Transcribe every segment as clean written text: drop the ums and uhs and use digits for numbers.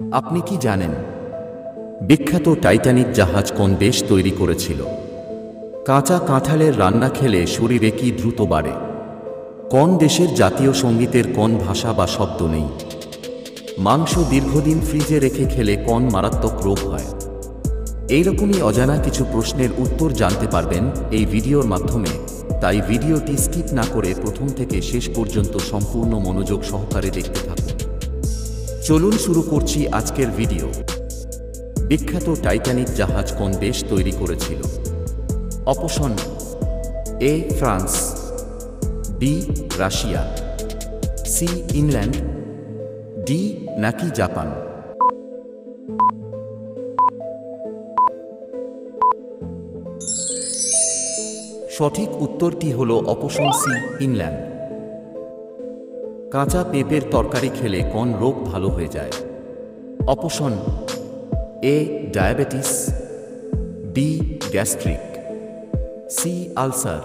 আপনি কি জানেন বিখ্যাত টাইটানিক জাহাজ কোন দেশ তৈরি করেছিল? কাঁচা কাঁঠালের রান্না খেলে শরীরে কি দ্রুত বাড়ে? কোন দেশের জাতীয় সঙ্গীতের কোন ভাষা বা শব্দ নেই? মাংস দীর্ঘদিন ফ্রিজে রেখে খেলে কোন মারাত্মক রোগ হয়? এইরকমই অজানা কিছু প্রশ্নের উত্তর জানতে পারবেন এই ভিডিওর মাধ্যমে, তাই ভিডিওটি স্কিপ না করে প্রথম থেকে শেষ পর্যন্ত সম্পূর্ণ মনোযোগ সহকারে দেখতে থাকুন। চলুন শুরু করছি আজকের ভিডিও। বিখ্যাত টাইটানিক জাহাজ কোন দেশ তৈরি করেছিল? অপশন এ ফ্রান্স, বি রাশিয়া, সি ইংল্যান্ড, ডি নাকি জাপান। সঠিক উত্তরটি হল অপশন সি ইংল্যান্ড। কাঁচা পেঁপের তরকারি খেলে কোন রোগ ভালো হয়ে যায়? Option A diabetes, B gastric, C ulcer,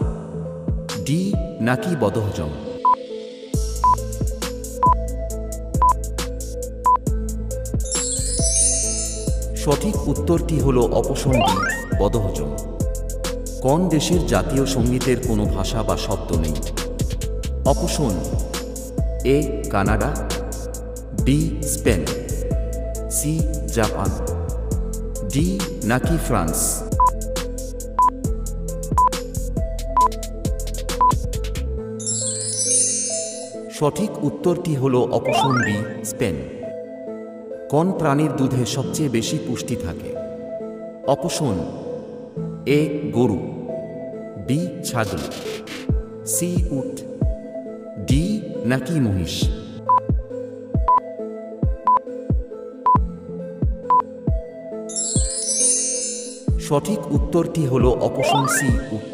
D নাকি বদহজম। সঠিক উত্তরটি হল অপশন ডি বদহজম। কোন দেশের জাতীয় সঙ্গীতের কোনো ভাষা বা শব্দ নেই? Option A Canada, B Spain, C Japan, D নাকি ফ্রান্স। সঠিক উত্তরটি হল অপশন বি স্পেন। কোন প্রাণীর দুধে সবচেয়ে বেশি পুষ্টি থাকে? অপশন এ গরু, বি ছাগল, সি উট, ডি নাকি মহিষ। সঠিক উত্তরটি হল অপশন সি উট।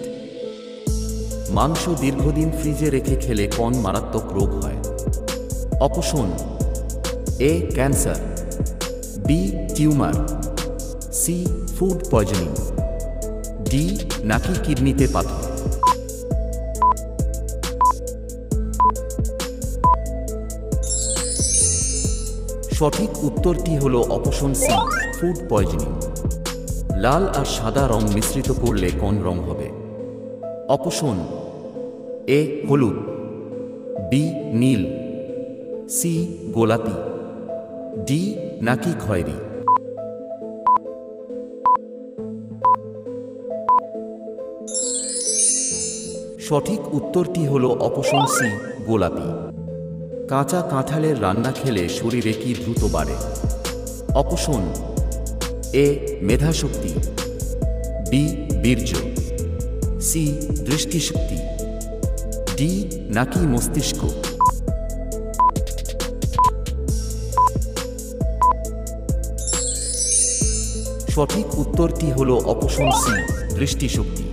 মাংস দীর্ঘদিন ফ্রিজে রেখে খেলে কোন মারাত্মক রোগ হয়? Option A cancer, B tumour, C food poisoning, D নাকি কিডনিতে পাথর। সঠিক উত্তরটি হল অপশন সি ফুড পয়জনিং। লাল আর সাদা রং মিশ্রিত করলে কোন রং হবে? অপশন এ হলুদ, বি নীল, সি গোলাপি, ডি নাকি খয়েরি। সঠিক উত্তরটি হল অপশন সি গোলাপি। কাঁচা কাঁঠালের রান্না খেলে শরীরে কি দ্রুত বাড়ে? অপশন এ মেধাশক্তি, বি বীর্য, সি দৃষ্টিশক্তি, ডি নাকি মস্তিষ্ক। সঠিক উত্তরটি হল অপশন সি দৃষ্টিশক্তি।